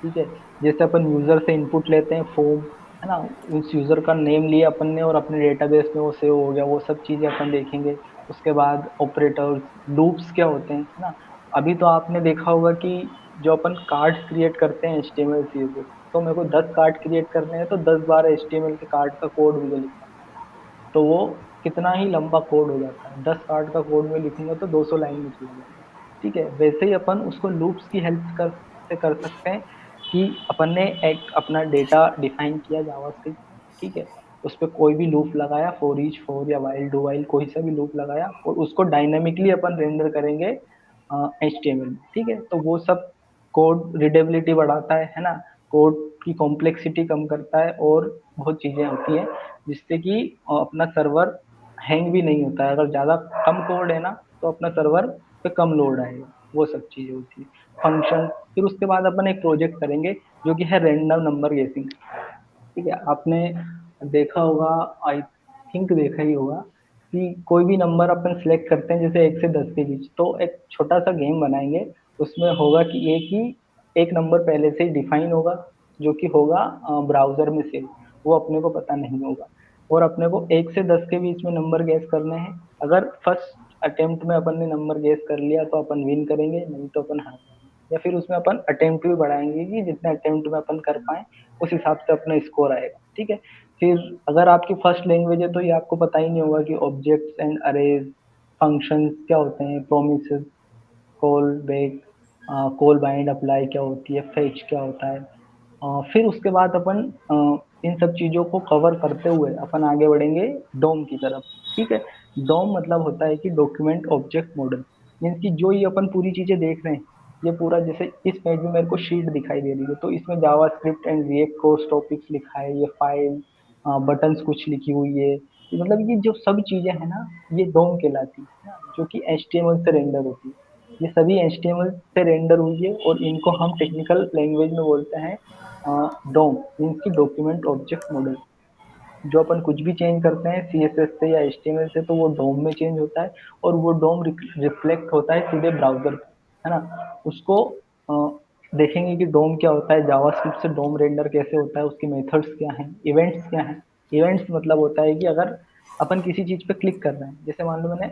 ठीक है। जैसे अपन यूजर से इनपुट लेते हैं फॉर्म, है ना, उस यूजर का नेम लिया अपन ने और अपने डेटाबेस में वो सेव हो गया, वो सब चीजें अपन देखेंगे। उसके बाद ऑपरेटर्स, लूप्स क्या होते हैं, है ना। अभी तो आपने देखा होगा कि जो अपन कार्ड्स क्रिएट करते हैं HTML CSS, तो मेरे को 10 कार्ड क्रिएट करने हैं तो 10 बार HTML के कार्ड का कोड मुझे लिखना है, तो वो कितना ही लंबा कोड हो जाता है, 10 कार्ड का कोड में लिखूंगा तो 200 लाइन में चला जाएगा, ठीक है। वैसे ही अपन उसको लूप्स की हेल्प से कर सकते हैं कि अपन ने एक अपना डेटा डिफाइन किया जावास्क्रिप्ट, ठीक है। उस पर कोई भी लूप लगाया, फॉर ईच, फॉर या वाइल डू वाइल, कोई सा भी लूप लगाया और उसको डायनामिकली अपन रेंडर करेंगे HTML में, ठीक है। तो वो सब कोड रीडेबिलिटी बढ़ाता है ना, कोड की कॉम्प्लेक्सिटी कम करता है और बहुत चीजें होती है जिससे कि अपना सर्वर हैंग भी नहीं होता है। अगर ज्यादा कम कोड है ना तो अपना सर्वर पे कम लोड आएगा, वो सब चीजें होती है। फंक्शन, फिर उसके बाद अपन एक प्रोजेक्ट करेंगे जो कि है रैंडम नंबर गेसिंग, ठीक है। आपने देखा होगा, आई थिंक देखा ही होगा कि कोई भी नंबर अपन सिलेक्ट करते हैं जैसे 1 से 10 के बीच, तो एक छोटा सा गेम बनाएंगे। उसमें होगा कि एक नंबर पहले से ही डिफाइन होगा, जो कि होगा ब्राउजर में सेव, वो अपने को पता नहीं होगा। और अपने को 1 से 10 के बीच में नंबर गैस करने हैं। अगर फर्स्ट अटेम्प्ट में अपन ने नंबर गैस कर लिया तो अपन विन करेंगे, नहीं तो अपन हार जाएंगे। या फिर उसमें अपन अटेम्प्ट भी बढ़ाएंगे कि जितने अटेम्प्ट में अपन कर पाए उस हिसाब से अपना स्कोर आएगा, ठीक है। फिर अगर आपकी फर्स्ट लैंग्वेज है तो ये आपको पता ही नहीं होगा कि ऑब्जेक्ट्स एंड अरेज, फंक्शंस क्या होते हैं, promises, call back, call bind apply क्या होती है, फेच क्या होता है। फिर उसके बाद अपन इन सब चीजों को कवर करते हुए अपन आगे बढ़ेंगे डोम की तरफ, ठीक है। डोम मतलब होता है कि डॉक्यूमेंट ऑब्जेक्ट मॉडल, मीन्स कि जो ये अपन पूरी चीजें देख रहे हैं, ये पूरा जैसे इस पेज में मेरे को शीट दिखाई दे रही है तो इसमें JavaScript and react course topics लिखा है, ये फाइल बटन्स कुछ लिखी हुई है, मतलब ये जो सब चीजें है ना, ये डोम कहलाती है ना, जो कि HTML से रेंडर होती है। ये सभी HTML से रेंडर हुई है और इनको हम टेक्निकल लैंग्वेज में बोलते हैं डोम, मीन्स की डॉक्यूमेंट ऑब्जेक्ट मॉडल। जो अपन कुछ भी चेंज करते हैं CSS से या HTML से तो वो डोम में चेंज होता है, और वो डोम रिफ्लेक्ट होता है सीधे ब्राउजर पे, है ना। उसको अ, देखेंगे कि डोम क्या होता है, जावास्क्रिप्ट से डोम रेंडर कैसे होता है, उसके मेथड्स क्या हैं, इवेंट्स क्या हैं। इवेंट्स मतलब होता है कि अगर अपन किसी चीज पे क्लिक कर रहे हैं, जैसे मान लो मैंने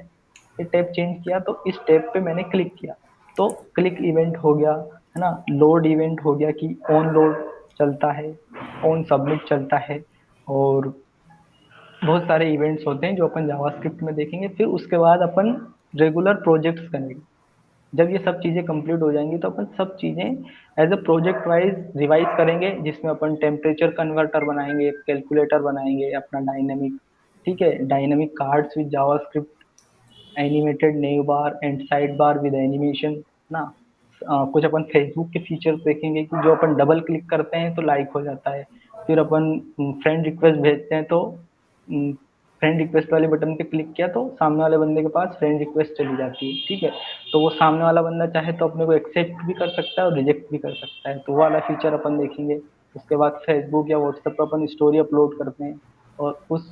ये टैब चेंज किया तो इस टैब पे मैंने क्लिक किया, तो क्लिक इवेंट हो गया, है ना। लोड इवेंट हो गया कि ऑन लोड चलता है, ऑन सबमिट चलता है, और बहुत सारे इवेंट्स होते हैं जो अपन जावास्क्रिप्ट में देखेंगे। फिर उसके बाद अपन रेगुलर प्रोजेक्ट्स करेंगे। जब ये सब चीजें कंप्लीट हो जाएंगी तो अपन सब चीजें as a project wise revise करेंगे, जिसमें अपन टेम्परेचर कन्वर्टर बनाएंगे, कैलकुलेटर बनाएंगे अपना डायनेमिक, ठीक है, dynamic cards with JavaScript, animated nav bar and side bar with animation ना। कुछ अपन फेसबुक के फीचर्स देखेंगे कि जो अपन डबल क्लिक करते हैं तो लाइक हो जाता है। फिर अपन फ्रेंड रिक्वेस्ट भेजते हैं तो फ्रेंड रिक्वेस्ट वाले बटन पे क्लिक किया तो सामने वाले बंदे के पास फ्रेंड रिक्वेस्ट चली जाती है, ठीक है। तो वो सामने वाला बंदा चाहे तो अपने को एक्सेप्ट भी कर सकता है और रिजेक्ट भी कर सकता है, तो वो वाला फीचर अपन देखेंगे। उसके बाद फेसबुक या व्हाट्सएप पर अपन स्टोरी अपलोड करते हैं और उस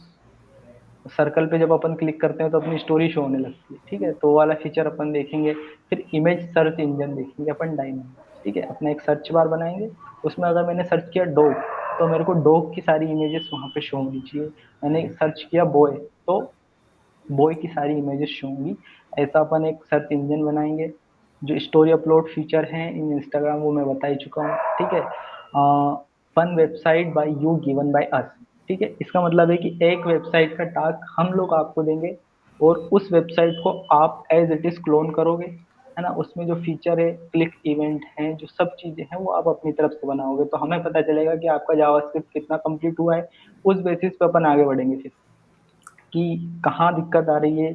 सर्कल पे जब अपन क्लिक करते हैं तो अपनी स्टोरी शो होने लगती है, ठीक है, तो वो वाला फीचर अपन देखेंगे। फिर इमेज सर्च इंजन देखेंगे अपन डायनामिक, ठीक है, अपना एक सर्च बार बनाएंगे। उसमें अगर मैंने सर्च किया डॉग तो मेरे को डॉग की सारी इमेजेस वहां पे शो होनी चाहिए। मैंने सर्च किया बॉय तो बॉय की सारी इमेजेस शो होंगी। ऐसा अपन एक सर्च इंजन बनाएंगे। जो स्टोरी अपलोड फीचर है इन इंस्टाग्राम वो मैं बता ही चुका हूँ, ठीक है। Fun website by you given by us, ठीक है। इसका मतलब है कि एक वेबसाइट का टास्क हम लोग आपको देंगे और उस वेबसाइट को आप एज इट इज क्लोन करोगे, है ना। उसमें जो फीचर है, क्लिक इवेंट है, जो सब चीजें हैं वो आप अपनी तरफ से बनाओगे, तो हमें पता चलेगा कि आपका जावास्क्रिप्ट कितना कंप्लीट हुआ है। उस बेसिस पे अपन आगे बढ़ेंगे फिर कि कहाँ दिक्कत आ रही है।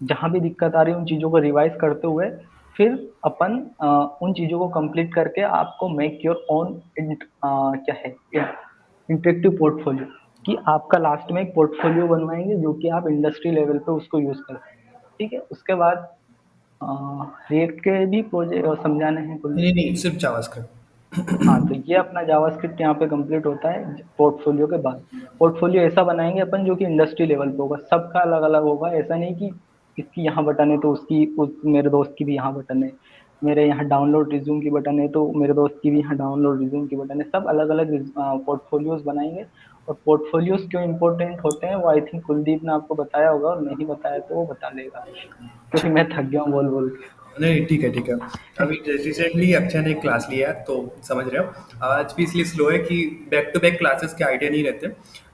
जहाँ भी दिक्कत आ रही है उन चीज़ों को रिवाइज करते हुए फिर अपन उन चीज़ों को कंप्लीट करके आपको मेक योर ओन क्या है इंटरेक्टिव पोर्टफोलियो, कि आपका लास्ट में एक पोर्टफोलियो बनवाएंगे जो कि आप इंडस्ट्री लेवल पे उसको यूज कर सकते हैं, ठीक है। उसके बाद रिएक्ट के भी प्रोजेक्ट समझाने हैं कुल।
नहीं नहीं, सिर्फ जावास्क्रिप्ट।
हाँ, तो ये अपना जावास्क्रिप्ट यहाँ पे कंप्लीट होता है पोर्टफोलियो के बाद। पोर्टफोलियो ऐसा बनाएंगे अपन जो कि इंडस्ट्री लेवल पे होगा, सबका अलग अलग होगा। ऐसा नहीं कि इसकी यहाँ बटन है तो उसकी मेरे दोस्त की भी यहाँ बटन है, मेरे यहाँ डाउनलोड रिज्यूम की बटन है तो मेरे दोस्त की भी यहाँ डाउनलोड रिज्यूम की बटन है। सब अलग अलग पोर्टफोलियोज बनाएंगे। और पोर्टफोलियोज क्यों इंपॉर्टेंट होते हैं वो आई थिंक कुलदीप ने आपको बताया होगा, और नहीं बताया तो वो बता देगा, क्योंकि मैं थक गया हूँ बोल बोल
नहीं ठीक है ठीक है। अभी रिसेंटली अक्षय ने एक क्लास लिया है तो समझ रहे हो। आज भी इसलिए स्लो है कि बैक टू बैक क्लासेस के आइडिया नहीं रहते।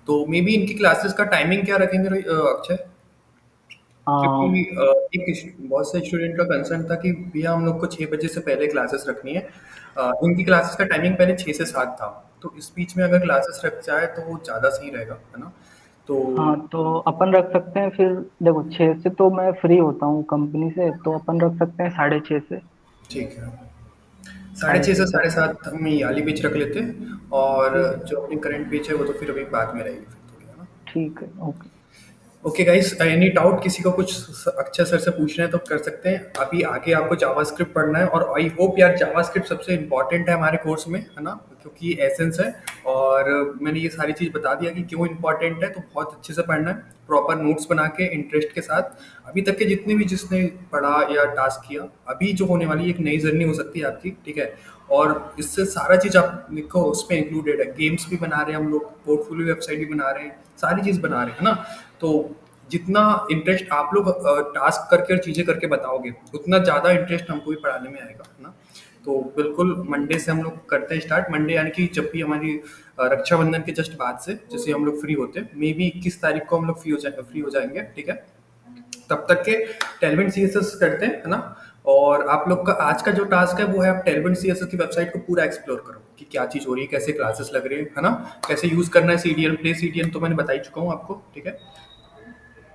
तो मे बी इनकी क्लासेस का टाइमिंग क्या रखेंगे अक्षय? क्योंकि
के।
बहुत से स्टूडेंट का कंसर्न था कि भैया हम लोग को 6 बजे से पहले क्लासेस रखनी है। इनकी क्लासेस का टाइमिंग पहले 6 से 7 था। तो इस बीच में अगर क्लासेस रख जाए तो वो ज़्यादा सही रहेगा, है ना? तो
हाँ, तो अपन रख सकते हैं फिर। देखो, 6 से तो मैं फ्री होता हूँ कंपनी से, तो अपन रख सकते हैं 6:30 से।
ठीक है, साढ़े
साढ़े
छः
छः
से
से
साढ़े
अपन।
सात हम ये वाली पेज रख लेते हैं। और
ठीक है।
जो अपनी करंट पेज है वो तो फिर अभी बाद में रहेगी फिर थोड़ी, है ना?
ठीक है, okay.
Okay guys, any doubt किसी को कुछ अक्षय सर से पूछना है तो कर सकते हैं। अभी आगे आपको जावास्क्रिप्ट पढ़ना है और आई होप यार जावास्क्रिप्ट सबसे इम्पोर्टेंट है हमारे कोर्स में, है ना? क्योंकि ये एसेंस है। और मैंने ये सारी चीज़ बता दिया कि क्यों इम्पोर्टेंट है, तो बहुत अच्छे से पढ़ना है, प्रॉपर नोट्स बना के इंटरेस्ट के साथ। अभी तक के जितने भी जिसने पढ़ा या टास्क किया, अभी जो होने वाली एक नई जर्नी हो सकती है आपकी, ठीक है? और इससे सारा चीज़ आप देखो उसमें इंक्लूडेड है। गेम्स भी बना रहे हैं हम लोग, पोर्टफोलियो वेबसाइट भी बना रहे हैं, सारी चीज़ बना रहे हैं, है ना? तो जितना इंटरेस्ट आप लोग टास्क करके और चीज़ें करके बताओगे, उतना ज़्यादा इंटरेस्ट हमको भी पढ़ाने में आएगा, है ना? तो बिल्कुल मंडे से हम लोग करते हैं स्टार्ट। मंडे यानी कि जब भी हमारी रक्षाबंधन के जस्ट बाद से जैसे हम लोग फ्री होते हैं, मे बी 21 तारीख को हम लोग फ्री हो जाएंगे, ठीक है? तब तक के टेलविंड सीएसएस करते हैं, है ना? और आप लोग का आज का जो टास्क है वो है आप टेलविंड सीएसएस की वेबसाइट को पूरा एक्सप्लोर करो कि क्या चीज़ हो रही है, कैसे क्लासेस लग रही है ना? कैसे यूज़ करना है सीडीएन, प्ले सीडीएन तो मैंने बता ही चुका हूँ आपको, ठीक है?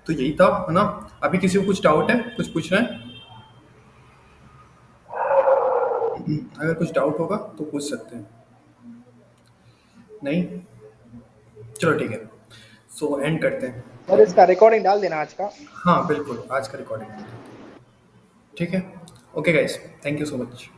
तो यही था, है ना? अभी किसी को कुछ डाउट है, कुछ पूछना है? अगर कुछ डाउट होगा तो पूछ सकते हैं। नहीं? चलो ठीक है। सो एंड करते हैं।
सर इसका रिकॉर्डिंग डाल देना आज का।
हाँ बिल्कुल, आज का रिकॉर्डिंग। ठीक है। Okay guys, thank you so much.